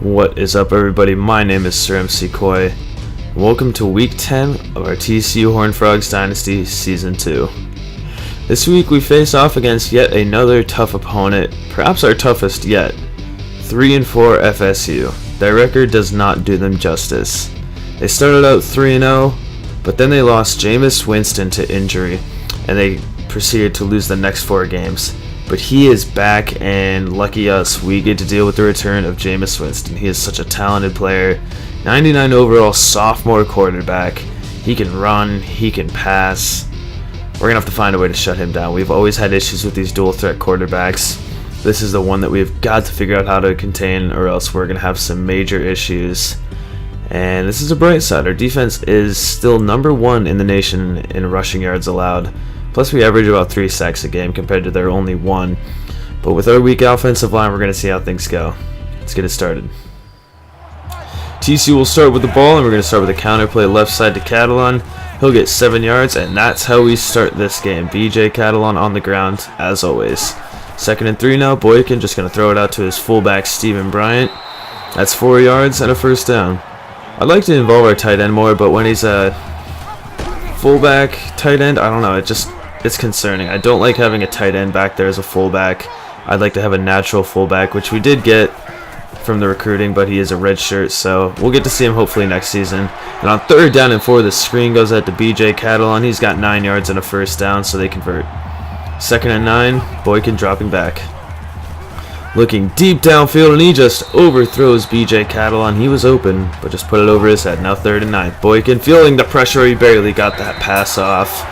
What is up, everybody? My name is SirEmCeeCoy. Welcome to week 10 of our TCU Horned Frogs Dynasty Season 2. This week we face off against yet another tough opponent, perhaps our toughest yet, 3-4 FSU. Their record does not do them justice. They started out 3-0, but then they lost Jameis Winston to injury, and they proceeded to lose the next 4 games. But he is back, and lucky us, we get to deal with the return of Jameis Winston. He is such a talented player. 99 overall sophomore quarterback. He can run, he can pass. We're going to have to find a way to shut him down. We've always had issues with these dual threat quarterbacks. This is the one that we've got to figure out how to contain, or else we're going to have some major issues. And this is a bright side. Our defense is still number 1 in the nation in rushing yards allowed. Plus, we average about 3 sacks a game compared to their only 1. But with our weak offensive line, we're going to see how things go. Let's get it started. TCU will start with the ball, and we're going to start with a counter play left side to Catalan. He'll get 7 yards, and that's how we start this game. BJ Catalan on the ground, as always. 2nd and 3 now. Boykin just going to throw it out to his fullback, Steven Bryant. That's 4 yards and a first down. I'd like to involve our tight end more, but when he's a fullback tight end, I don't know, it's concerning. I don't like having a tight end back there as a fullback. I'd like to have a natural fullback, which we did get from the recruiting, but he is a red shirt, so we'll get to see him hopefully next season. And on 3rd down and 4, the screen goes out to BJ Catalan. He's got 9 yards and a first down, so they convert. 2nd and 9, Boykin dropping back. Looking deep downfield, and he just overthrows BJ Catalan. He was open, but just put it over his head. Now 3rd and 9. Boykin feeling the pressure. He barely got that pass off.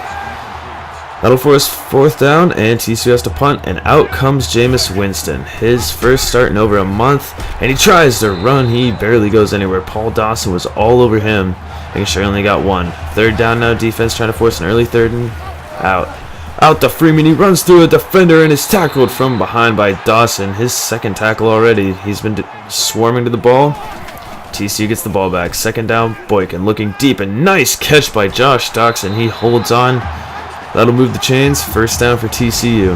That'll force 4th down, and TCU has to punt, and out comes Jameis Winston. His first start in over a month, and he tries to run. He barely goes anywhere. Paul Dawson was all over him, making sure he only got 1. 3rd down now, defense trying to force an early 3rd and out. Out to Freeman, he runs through a defender and is tackled from behind by Dawson. His 2nd tackle already. He's been swarming to the ball. TCU gets the ball back. 2nd down, Boykin looking deep, and nice catch by Josh Doxson. He holds on. That'll move the chains. 1st down for TCU.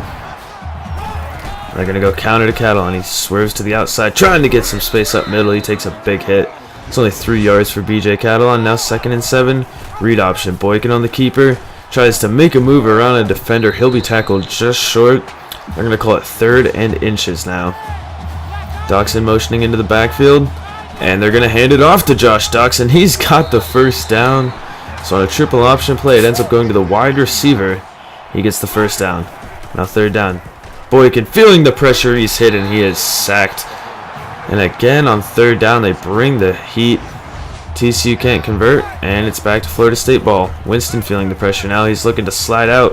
They're going to go counter to Catalan. He swerves to the outside, trying to get some space up middle. He takes a big hit. It's only 3 yards for BJ Catalan. Now 2nd and 7. Read option. Boykin on the keeper. Tries to make a move around a defender. He'll be tackled just short. They're going to call it 3rd and inches now. Doxson motioning into the backfield. And they're going to hand it off to Josh Doxson. He's got the 1st down. So on a triple option play, it ends up going to the wide receiver. He gets the 1st down. Now 3rd down. Boykin feeling the pressure. He's hit, and he is sacked. And again on 3rd down, they bring the heat. TCU can't convert, and it's back to Florida State ball. Winston feeling the pressure now. He's looking to slide out.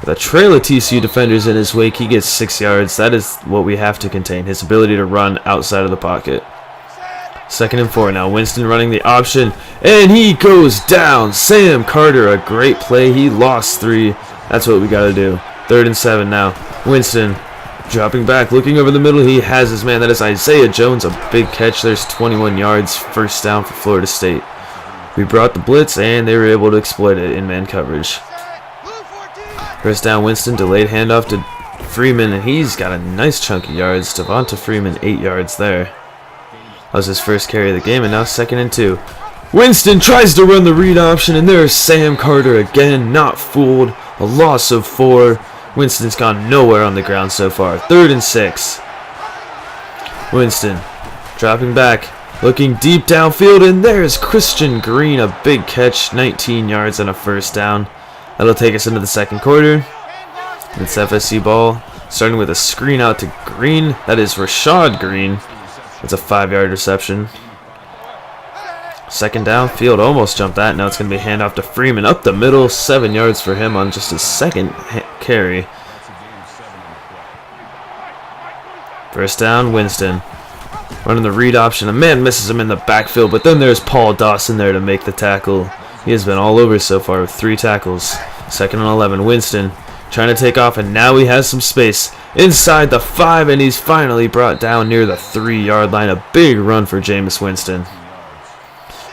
With a trail of TCU defenders in his wake, he gets 6 yards. That is what we have to contain, his ability to run outside of the pocket. 2nd and 4 now. Winston running the option, and he goes down. Sam Carter, a great play. He lost 3. That's what we got to do. 3rd and 7 now. Winston dropping back, looking over the middle. He has his man. That is Isaiah Jones. A big catch. There's 21 yards. 1st down for Florida State. We brought the blitz, and they were able to exploit it in man coverage. 1st down, Winston. Delayed handoff to Freeman, and he's got a nice chunk of yards. Devonta Freeman, 8 yards there. That was his first carry of the game, and now 2nd and 2. Winston tries to run the read option, and there's Sam Carter again. Not fooled. A loss of 4. Winston's gone nowhere on the ground so far. 3rd and 6. Winston dropping back, looking deep downfield, and there's Christian Green, a big catch, 19 yards and a 1st down. That'll take us into the 2nd quarter. It's FSU ball, starting with a screen out to Green. That is Rashad Green. It's a 5-yard reception. 2nd down, Field almost jumped that. Now it's going to be a handoff to Freeman up the middle. 7 yards for him on just his 2nd carry. 1st down, Winston. Running the read option. A man misses him in the backfield, but then there's Paul Dawson there to make the tackle. He has been all over so far with 3 tackles. 2nd and 11, Winston trying to take off, and now he has some space inside the 5, and he's finally brought down near the 3-yard line. A big run for Jameis Winston.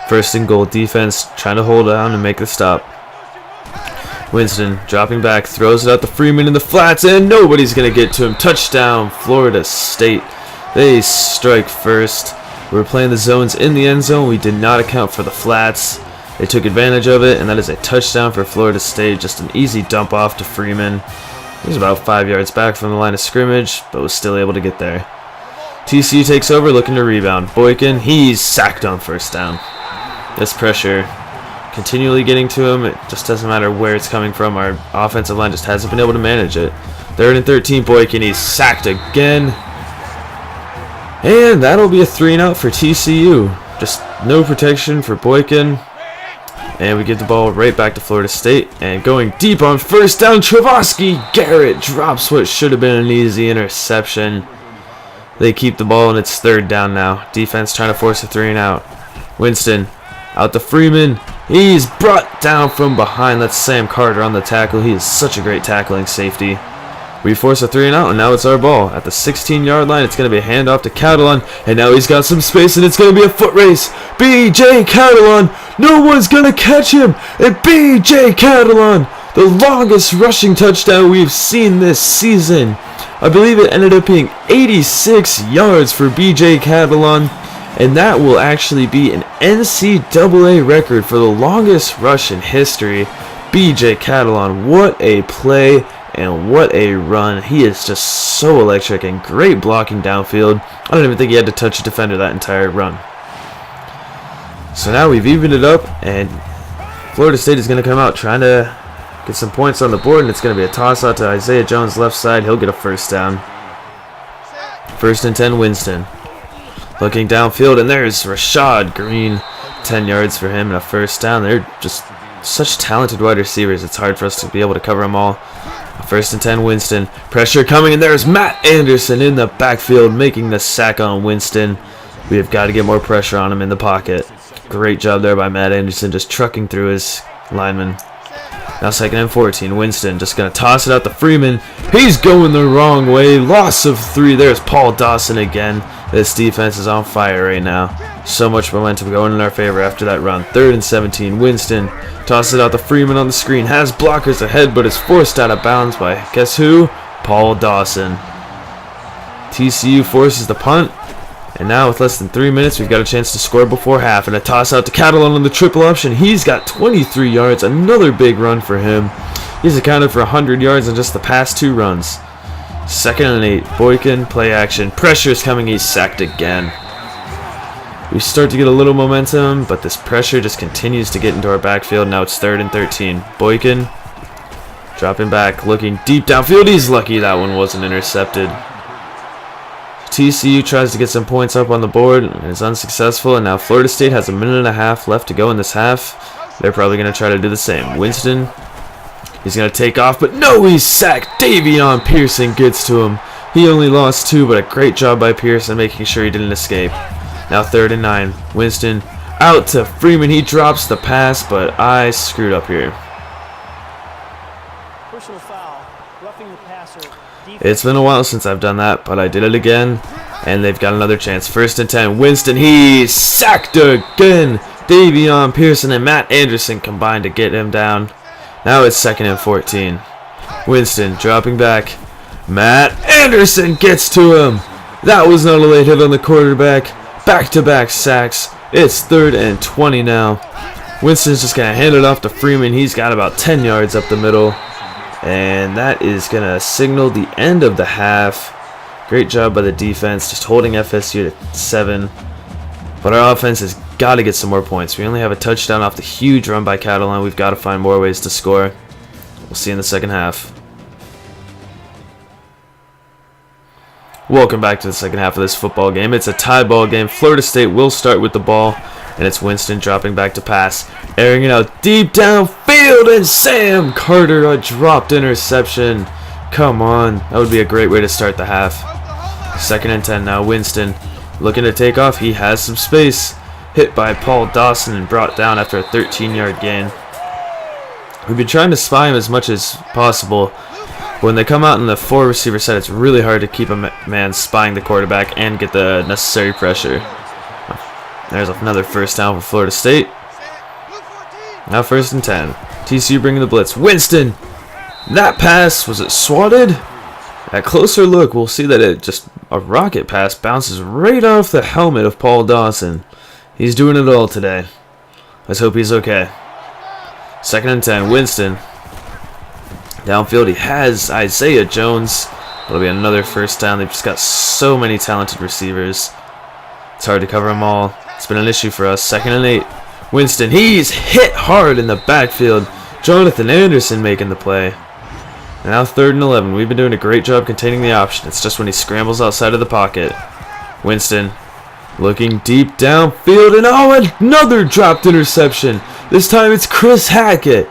1st and goal, defense trying to hold down and make the stop. Winston dropping back, throws it out to Freeman in the flats, and nobody's going to get to him. Touchdown, Florida State. They strike first. We were playing the zones in the end zone. We did not account for the flats. They took advantage of it, and that is a touchdown for Florida State. Just an easy dump off to Freeman. He was about 5 yards back from the line of scrimmage, but was still able to get there. TCU takes over, looking to rebound. Boykin, he's sacked on first down. This pressure continually getting to him. It just doesn't matter where it's coming from. Our offensive line just hasn't been able to manage it. 3rd and 13, Boykin, he's sacked again. And that'll be a 3-and-out for TCU. Just no protection for Boykin. And we give the ball right back to Florida State. And going deep on first down, Travasky Garrett drops what should have been an easy interception. They keep the ball, and it's 3rd down now. Defense trying to force a 3-and-out. Winston out to Freeman. He's brought down from behind. That's Sam Carter on the tackle. He is such a great tackling safety. We force a 3-and-out, and now it's our ball. At the 16-yard line, it's going to be a handoff to Catalan, and now he's got some space, and it's going to be a foot race. B.J. Catalan, no one's going to catch him, and B.J. Catalan, the longest rushing touchdown we've seen this season. I believe it ended up being 86 yards for B.J. Catalan, and that will actually be an NCAA record for the longest rush in history. B.J. Catalan, what a play. And what a run. He is just so electric and great blocking downfield. I don't even think he had to touch a defender that entire run. So now we've evened it up, and Florida State is going to come out trying to get some points on the board, and it's going to be a toss out to Isaiah Jones left side. He'll get a first down. 1st and 10, Winston. Looking downfield, and there's Rashad Green. 10 yards for him and a first down. They're just such talented wide receivers. It's hard for us to be able to cover them all. 1st and 10, Winston. Pressure coming, and there's Matt Anderson in the backfield making the sack on Winston. We have got to get more pressure on him in the pocket. Great job there by Matt Anderson, just trucking through his lineman. Now 2nd and 14, Winston just going to toss it out to Freeman. He's going the wrong way. Loss of 3. There's Paul Dawson again. This defense is on fire right now. So much momentum going in our favor after that run. 3rd and 17, Winston. Tosses it out to Freeman on the screen. Has blockers ahead, but is forced out of bounds by, guess who? Paul Dawson. TCU forces the punt. And now with less than 3 minutes, we've got a chance to score before half. And a toss out to Catalan on the triple option. He's got 23 yards. Another big run for him. He's accounted for 100 yards in just the past 2 runs. 2nd and 8. Boykin, play action. Pressure's coming. He's sacked again. We start to get a little momentum, but this pressure just continues to get into our backfield. Now it's 3rd and 13. Boykin dropping back, looking deep downfield. He's lucky that one wasn't intercepted. TCU tries to get some points up on the board and is unsuccessful, and now Florida State has a minute and a half left to go in this half. They're probably going to try to do the same. Winston, he's going to take off, but no, he's sacked. Davion Pearson gets to him. He only lost 2, but a great job by Pearson making sure he didn't escape. Now 3rd and 9. Winston out to Freeman. He drops the pass, but I screwed up here. Personal foul, roughing the passer. It's been a while since I've done that, but I did it again, and they've got another chance. 1st and 10. Winston, he's sacked again. Davion Pearson and Matt Anderson combined to get him down. Now it's 2nd and 14. Winston dropping back. Matt Anderson gets to him. That was not a late hit on the quarterback. Back-to-back sacks. It's 3rd and 20 now. Winston's just going to hand it off to Freeman. He's got about 10 yards up the middle. And that is going to signal the end of the half. Great job by the defense, just holding FSU to 7. But our offense has got to get some more points. We only have a touchdown off the huge run by Catalan. We've got to find more ways to score. We'll see you in the second half. Welcome back to the second half of this football game. It's a tie ball game. Florida State will start with the ball, and it's Winston dropping back to pass, airing it out deep downfield, and Sam Carter, a dropped interception. Come on, that would be a great way to start the half. 2nd and 10 now. Winston looking to take off. He has some space. Hit by Paul Dawson and brought down after a 13-yard gain. We've been trying to spy him as much as possible. When they come out in the 4 receiver set, it's really hard to keep a man spying the quarterback and get the necessary pressure. There's another first down for Florida State. Now 1st and 10. TCU bringing the blitz. Winston! That pass, was it swatted? At closer look, we'll see that it just A rocket pass bounces right off the helmet of Paul Dawson. He's doing it all today. Let's hope he's okay. 2nd and 10. Winston. Downfield he has Isaiah Jones. It'll be another first down. They've just got so many talented receivers. It's hard to cover them all. It's been an issue for us. 2nd and 8. Winston. He's hit hard in the backfield. Jonathan Anderson making the play. And now 3rd and 11. We've been doing a great job containing the option. It's just when he scrambles outside of the pocket. Winston looking deep downfield. And oh, another dropped interception. This time it's Chris Hackett.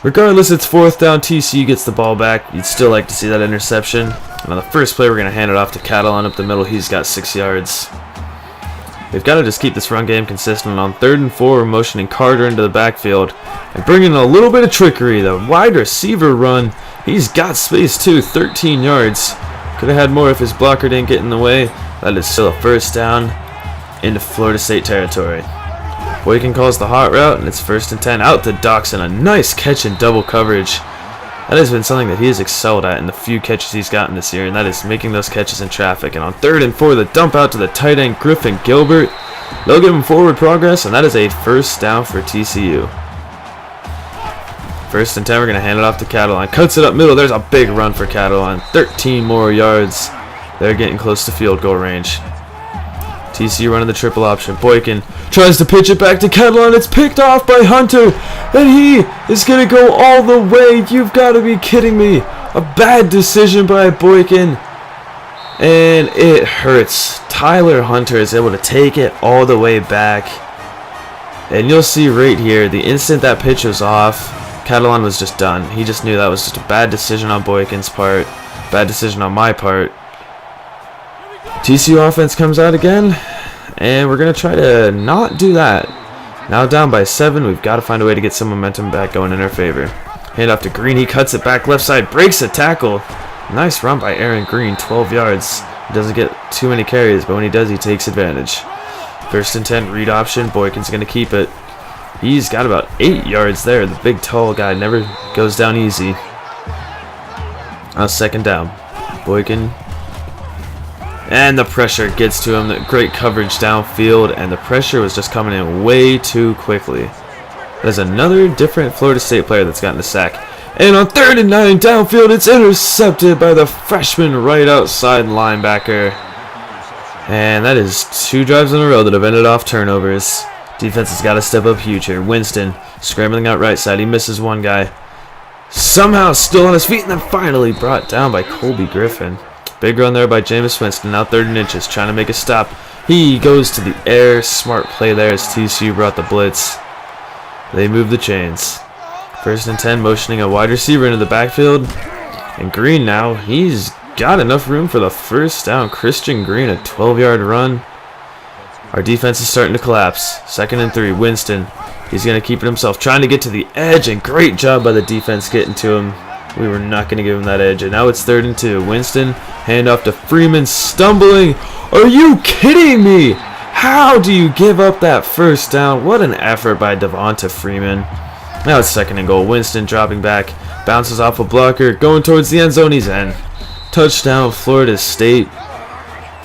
Regardless, it's 4th down. TCU gets the ball back. You'd still like to see that interception. And on the first play, we're going to hand it off to Catalan up the middle. He's got 6 yards. They've got to just keep this run game consistent. On 3rd and 4, we're motioning Carter into the backfield and bringing in a little bit of trickery. The wide receiver run. He's got space too. 13 yards. Could have had more if his blocker didn't get in the way. That is still a first down into Florida State territory. Boykin calls the hot route, and it's 1st and 10 out to Doxson. A nice catch in double coverage. That has been something that he has excelled at in the few catches he's gotten this year, and that is making those catches in traffic. And on 3rd and 4, the dump out to the tight end, Griffin Gilbert. They'll give him forward progress, and that is a first down for TCU. 1st and 10, we're going to hand it off to Catalan. Cuts it up middle. There's a big run for Catalan. 13 more yards. They're getting close to field goal range. TCU running the triple option. Boykin tries to pitch it back to Catalan. It's picked off by Hunter. And he is going to go all the way. You've got to be kidding me. A bad decision by Boykin. And it hurts. Tyler Hunter is able to take it all the way back. And you'll see right here, the instant that pitch was off, Catalan was just done. He just knew that was just a bad decision on Boykin's part. Bad decision on my part. TCU offense comes out again, and we're going to try to not do that. Now down by 7, we've got to find a way to get some momentum back going in our favor. Hand off to Green, he cuts it back left side, breaks a tackle. Nice run by Aaron Green, 12 yards. He doesn't get too many carries, but when he does, he takes advantage. 1st and 10, read option, Boykin's going to keep it. He's got about 8 yards there. The big tall guy never goes down easy. Now 2nd down, Boykin. And the pressure gets to him. The great coverage downfield, and the pressure was just coming in way too quickly. There's another different Florida State player that's gotten a sack. And on 3rd and 9 downfield, it's intercepted by the freshman right outside linebacker. And that is 2 drives in a row that have ended off turnovers. Defense has got to step up huge here. Winston scrambling out right side. He misses one guy. Somehow still on his feet, and then finally brought down by Colby Griffin. Big run there by Jameis Winston, now 3rd and inches, trying to make a stop. He goes to the air. Smart play there as TCU brought the blitz. They move the chains. 1st and 10, motioning a wide receiver into the backfield. And Green now, he's got enough room for the first down. Christian Green, a 12-yard run. Our defense is starting to collapse. 2nd and 3, Winston. He's going to keep it himself, trying to get to the edge, and great job by the defense getting to him. We were not going to give him that edge. And now it's 3rd and 2. Winston, hand off to Freeman, stumbling. Are you kidding me? How do you give up that first down? What an effort by Devonta Freeman. Now it's 2nd and goal. Winston dropping back. Bounces off a blocker. Going towards the end zone. He's in. Touchdown, Florida State.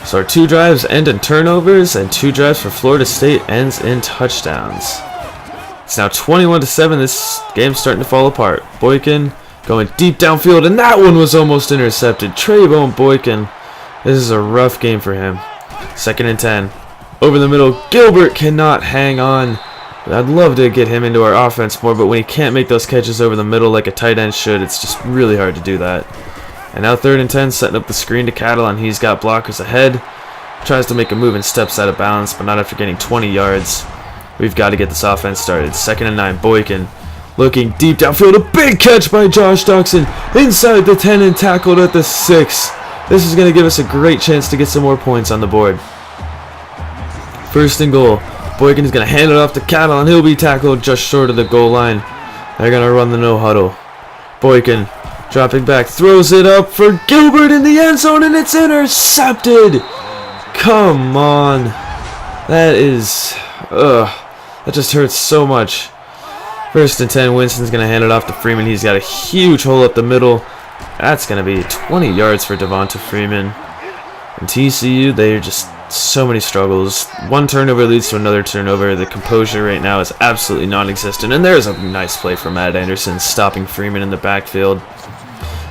So our 2 drives end in turnovers, and 2 drives for Florida State ends in touchdowns. It's now 21-7. This game's starting to fall apart. Boykin going deep downfield, and that one was almost intercepted. Trayvon Boykin. This is a rough game for him. 2nd and 10. Over the middle, Gilbert cannot hang on. I'd love to get him into our offense more, but when he can't make those catches over the middle like a tight end should, it's just really hard to do that. And now 3rd and 10, setting up the screen to Catalan. He's got blockers ahead. Tries to make a move and steps out of bounds, but not after getting 20 yards. We've got to get this offense started. 2nd and 9, Boykin. Looking deep downfield, a big catch by Josh Doxson inside the 10 and tackled at the 6. This is going to give us a great chance to get some more points on the board. 1st and goal. Boykin is going to hand it off to Catalan. He'll be tackled just short of the goal line. They're going to run the no huddle. Boykin dropping back, throws it up for Gilbert in the end zone, and it's intercepted. Come on. That is... that just hurts so much. 1st and 10, Winston's going to hand it off to Freeman. He's got a huge hole up the middle. That's going to be 20 yards for Devonta Freeman. And TCU, they're just so many struggles. One turnover leads to another turnover. The composure right now is absolutely non-existent. And there's a nice play from Matt Anderson, stopping Freeman in the backfield.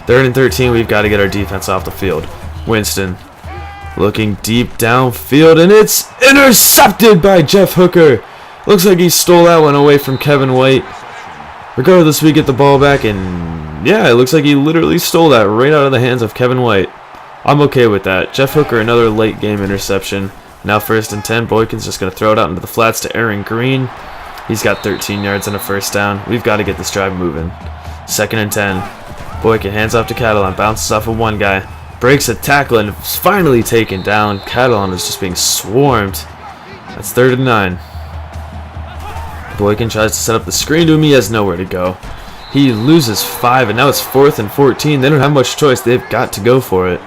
3rd and 13, we've got to get our defense off the field. Winston looking deep downfield, and it's intercepted by Jeff Hooker. Looks like he stole that one away from Kevin White. Regardless, we get the ball back, and yeah, it looks like he literally stole that right out of the hands of Kevin White. I'm okay with that. Jeff Hooker, another late game interception. Now 1st and 10. Boykin's just going to throw it out into the flats to Aaron Green. He's got 13 yards and a 1st down. We've got to get this drive moving. 2nd and 10. Boykin hands off to Catalan. Bounces off of one guy. Breaks a tackle and is finally taken down. Catalan is just being swarmed. That's 3rd and 9. Boykin tries to set up the screen to him. He has nowhere to go. He loses 5, and now it's 4th and 14. They don't have much choice. They've got to go for it.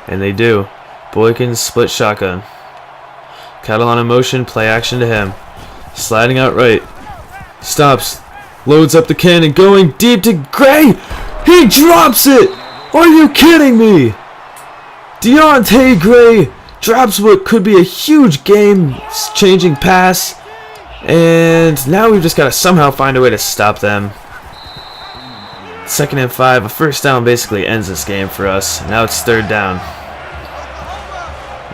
And they do. Boykin split shotgun. Catalan in motion, play action to him. Sliding out right. Stops. Loads up the cannon, going deep to Gray. He drops it! Are you kidding me? Deontay Gray drops what could be a huge game-changing pass. And now we've just got to somehow find a way to stop them. 2nd and 5. A 1st down basically ends this game for us. Now it's 3rd down.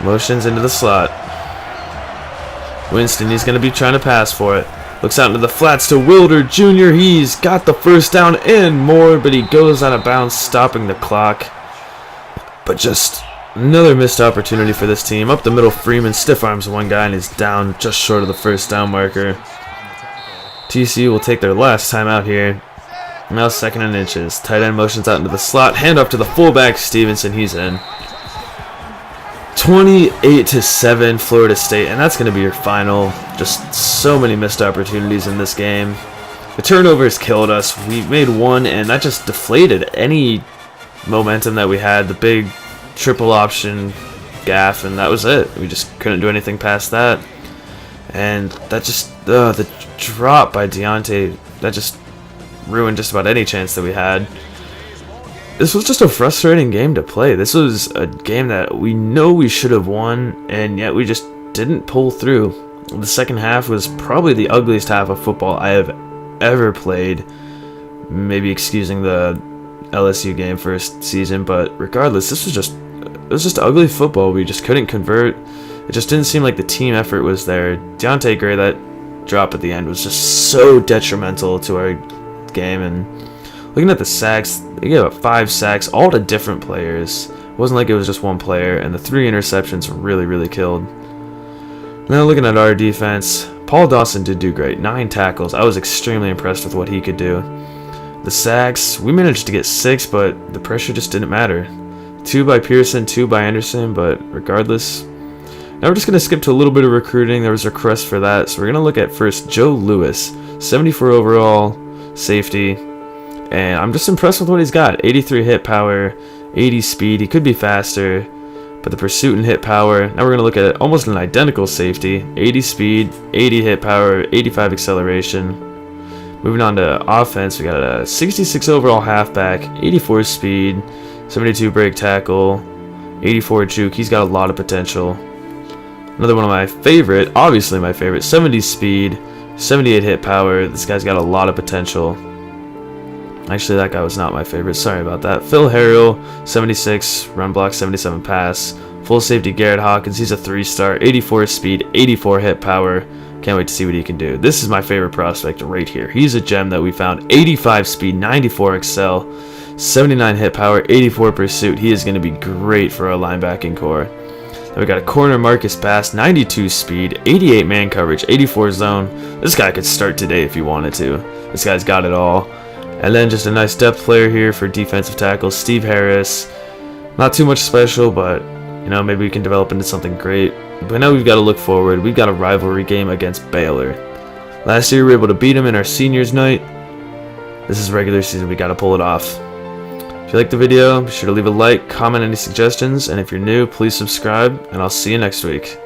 Motions into the slot. Winston, he's going to be trying to pass for it. Looks out into the flats to Wilder Jr. He's got the 1st down and more, but he goes out of bounds, stopping the clock. But just another missed opportunity for this team. Up the middle, Freeman stiff arms one guy and is down just short of the 1st down marker. TCU will take their last time out here. Now 2nd and inches. Tight end motions out into the slot. Hand off to the fullback, Stevenson. He's in. 28-7 Florida State, and that's going to be your final. Just so many missed opportunities in this game. The turnovers killed us. We made one, and that just deflated any momentum that we had. The big triple option gaff, and that was it. We just couldn't do anything past that. And that just, the drop by Deontay, that just ruined just about any chance that we had. This was just a frustrating game to play. This was a game that we know we should have won, and yet we just didn't pull through. The second half was probably the ugliest half of football I have ever played. Maybe excusing the LSU game first season, but regardless, it was just ugly football. We just couldn't convert. It just didn't seem like the team effort was there. Deontay Gray, that drop at the end was just so detrimental to our game. And looking at the sacks, they gave up 5 sacks, all to different players. It wasn't like it was just one player, and the 3 interceptions really killed. Now looking at our defense, Paul Dawson did do great. 9 tackles. I was extremely impressed with what he could do. The sacks, we managed to get 6, but the pressure just didn't matter. 2 by Pearson, 2 by Anderson, but regardless. Now we're just going to skip to a little bit of recruiting. There was a request for that, so we're going to look at first Joe Lewis, 74 overall, safety. And I'm just impressed with what he's got. 83 hit power, 80 speed. He could be faster, but the pursuit and hit power. Now we're going to look at almost an identical safety. 80 speed, 80 hit power, 85 acceleration. Moving on to offense, we got a 66 overall halfback, 84 speed, 72 break tackle, 84 juke. He's got a lot of potential. Another one of my favorite, obviously my favorite, 70 speed, 78 hit power. This guy's got a lot of potential. Actually, that guy was not my favorite. Sorry about that. Phil Harrell, 76, run block, 77 pass. Full safety Garrett Hawkins, he's a 3-star, 84 speed, 84 hit power. Can't wait to see what he can do. This is my favorite prospect right here. He's a gem that we found. 85 speed, 94 excel, 79 hit power, 84 pursuit. He is going to be great for our linebacking core. Then we got a corner Marcus Bass, 92 speed, 88 man coverage, 84 zone. This guy could start today if he wanted to. This guy's got it all. And then just a nice depth player here for defensive tackles, Steve Harris. Not too much special, but you know, maybe we can develop into something great. But now we've got to look forward. We've got a rivalry game against Baylor. Last year we were able to beat them in our seniors night. This is regular season. We got to pull it off. If you liked the video, be sure to leave a like, comment any suggestions, and if you're new, please subscribe, and I'll see you next week.